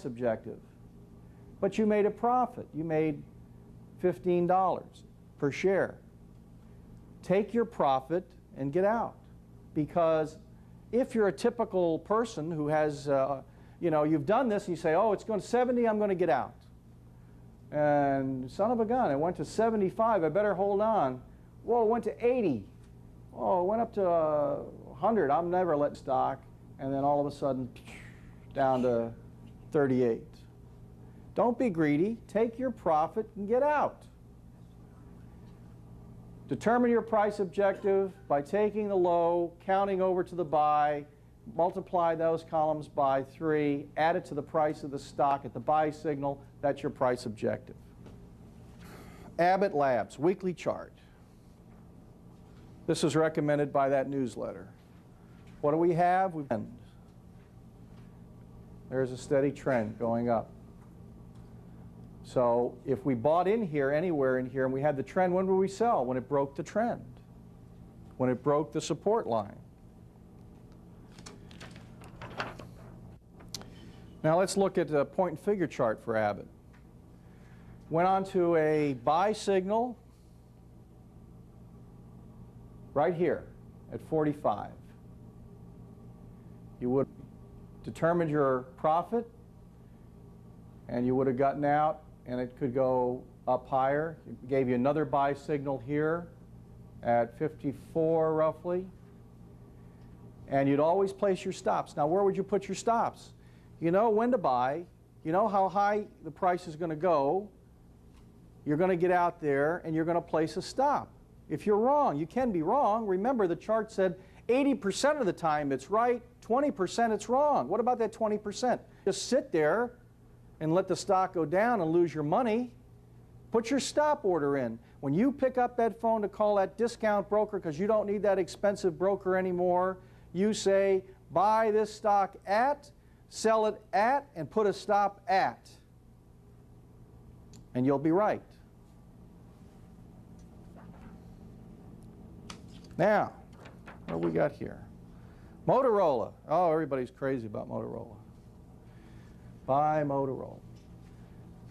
objective. But you made a profit. You made $15 per share. Take your profit and get out. Because if you're a typical person who has, you've done this and you say, oh, it's going to 70, I'm going to get out. And son of a gun, it went to 75, I better hold on. Whoa, it went to 80. Oh, it went up to 100, I'm never letting stock. And then all of a sudden, down to 38. Don't be greedy. Take your profit and get out. Determine your price objective by taking the low, counting over to the buy, multiply those columns by 3, add it to the price of the stock at the buy signal. That's your price objective. Abbott Labs, weekly chart. This is recommended by that newsletter. What do we have? There's a steady trend going up. So if we bought in here, anywhere in here, and we had the trend, when would we sell? When it broke the trend, when it broke the support line. Now let's look at the point and figure chart for Abbott. Went on to a buy signal right here at 45. You would have determined your profit, and you would have gotten out, and it could go up higher. It gave you another buy signal here at 54 roughly. And you'd always place your stops. Now where would you put your stops? You know when to buy. You know how high the price is going to go. You're going to get out there and you're going to place a stop. If you're wrong, you can be wrong. Remember, the chart said 80% of the time it's right, 20% it's wrong. What about that 20%? Just sit there and let the stock go down and lose your money. Put your stop order in. When you pick up that phone to call that discount broker because you don't need that expensive broker anymore, you say, buy this stock at, sell it at, and put a stop at. And you'll be right. Now, what do we got here? Motorola. Oh, everybody's crazy about Motorola. Buy Motorola.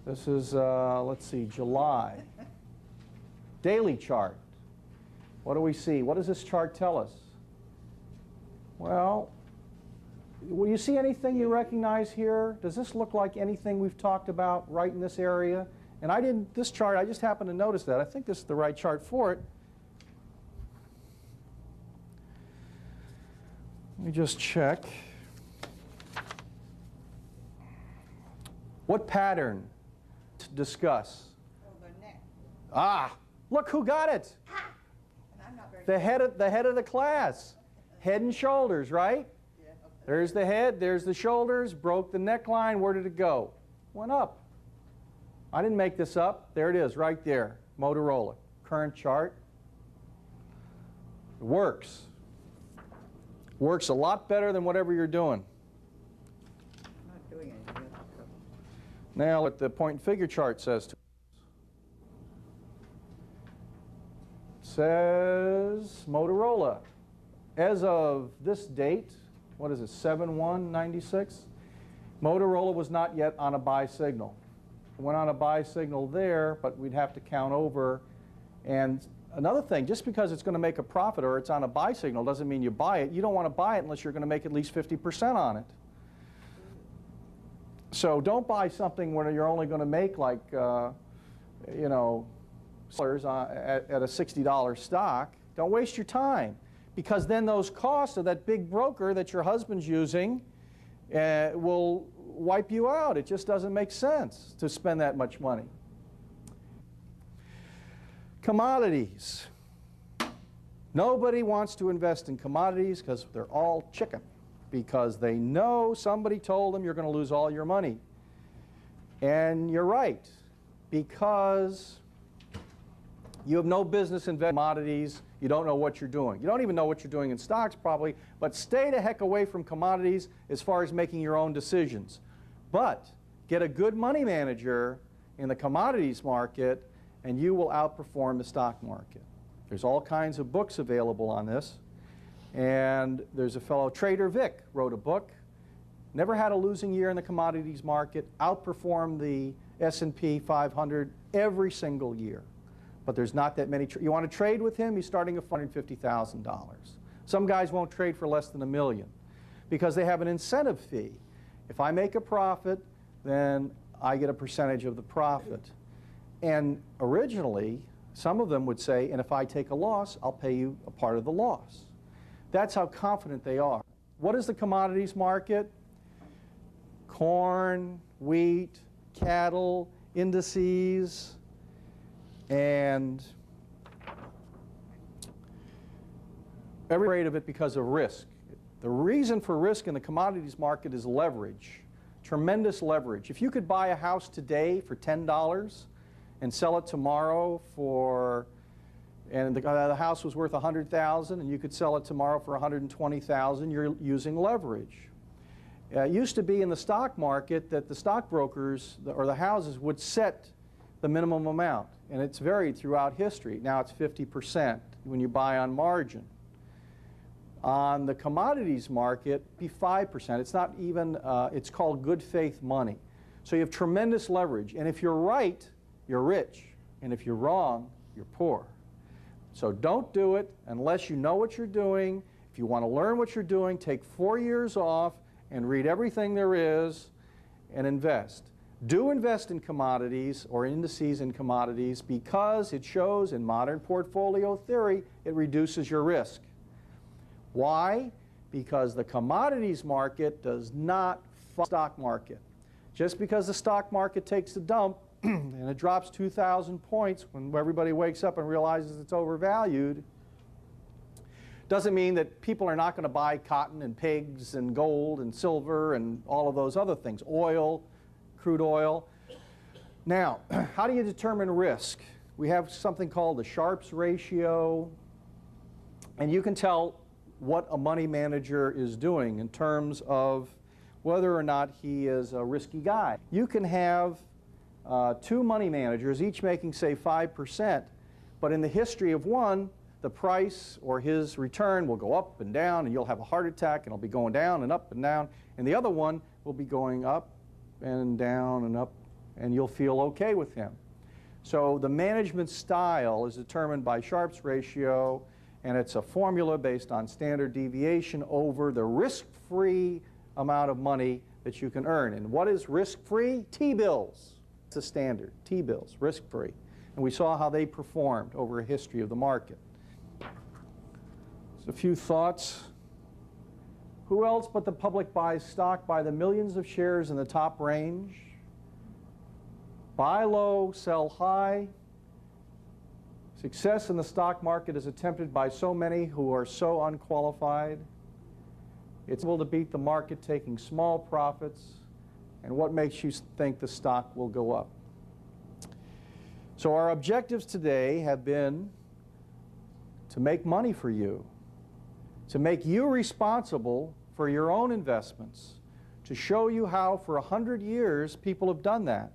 This is, let's see, July. Daily chart. What do we see? What does this chart tell us? Well, will you see anything you recognize here? Does this look like anything we've talked about right in this area? And I didn't, this chart, I just happened to notice that. I think this is the right chart for it. Let me just check. What pattern to discuss? Oh, the neck. Ah, look who got it. And I'm not very The head of the class. Head and shoulders, right? Yeah, okay. There's the head, there's the shoulders, broke the neckline. Where did it go? Went up. I didn't make this up. There it is, right there. Motorola. Current chart. It works. Works a lot better than whatever you're doing. I'm not doing anything. Now, what the point and figure chart says to us. It says Motorola. As of this date, what is it, 7/1/96? Motorola was not yet on a buy signal. It went on a buy signal there, but we'd have to count over. And another thing, just because it's going to make a profit or it's on a buy signal doesn't mean you buy it. You don't want to buy it unless you're going to make at least 50% on it. So don't buy something where you're only going to make like, at a $60 stock. Don't waste your time, because then those costs of that big broker that your husband's using will wipe you out. It just doesn't make sense to spend that much money. Commodities. Nobody wants to invest in commodities because they're all chicken, because they know somebody told them you're going to lose all your money. And you're right, because you have no business investing in commodities. You don't know what you're doing. You don't even know what you're doing in stocks probably, but stay the heck away from commodities as far as making your own decisions. But get a good money manager in the commodities market and you will outperform the stock market. There's all kinds of books available on this. And there's a fellow, Trader Vic, wrote a book. never had a losing year in the commodities market, outperformed the S&P 500 every single year. But there's not that many. You want to trade with him, he's starting at $450,000. Some guys won't trade for less than $1 million because they have an incentive fee. If I make a profit, then I get a percentage of the profit. And originally, some of them would say, and if I take a loss, I'll pay you a part of the loss. That's how confident they are. What is the commodities market? Corn, wheat, cattle, indices, and every rate of it because of risk. The reason for risk in the commodities market is leverage, tremendous leverage. If you could buy a house today for $10 and sell it tomorrow for, and the house was worth $100,000 and you could sell it tomorrow for $120,000, you're using leverage. It used to be in the stock market that the stockbrokers or the houses would set the minimum amount, and it's varied throughout history. Now it's 50% when you buy on margin. On the commodities market, be 5%. It's not even, it's called good faith money. So you have tremendous leverage, and if you're right, you're rich, and if you're wrong, you're poor. So don't do it unless you know what you're doing. If you want to learn what you're doing, take 4 years off and read everything there is and invest. Do invest in commodities or indices in commodities because it shows in modern portfolio theory it reduces your risk. Why? Because the commodities market does not follow the stock market. Just because the stock market takes a dump and it drops 2,000 points when everybody wakes up and realizes it's overvalued, doesn't mean that people are not going to buy cotton and pigs and gold and silver and all of those other things, oil, crude oil. Now, how do you determine risk? We have something called the Sharpe's ratio, and you can tell what a money manager is doing in terms of whether or not he is a risky guy. You can have two money managers, each making, say, 5%, but in the history of one, the price or his return will go up and down, and you'll have a heart attack, and it'll be going down and up and down, and the other one will be going up and down and up, and you'll feel okay with him. So the management style is determined by Sharpe's ratio, and it's a formula based on standard deviation over the risk-free amount of money that you can earn. And what is risk-free? T-bills. It's a standard, T-bills, risk-free. And we saw how they performed over a history of the market. So a few thoughts. Who else but the public buys stock by the millions of shares in the top range? Buy low, sell high. Success in the stock market is attempted by so many who are so unqualified. It's able to beat the market taking small profits. And what makes you think the stock will go up? So our objectives today have been to make money for you, to make you responsible for your own investments, to show you how for 100 years people have done that,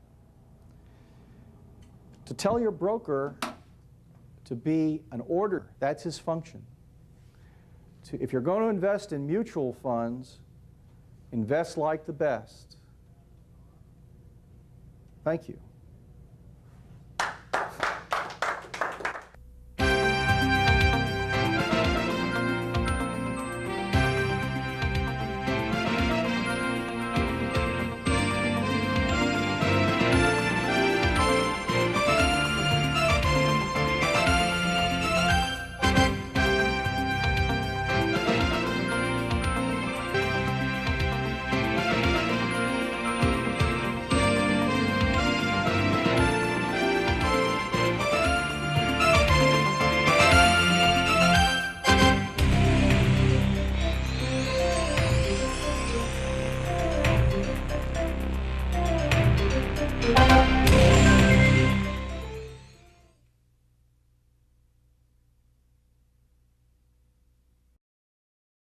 to tell your broker to be an order. That's his function. If you're going to invest in mutual funds, invest like the best. Thank you.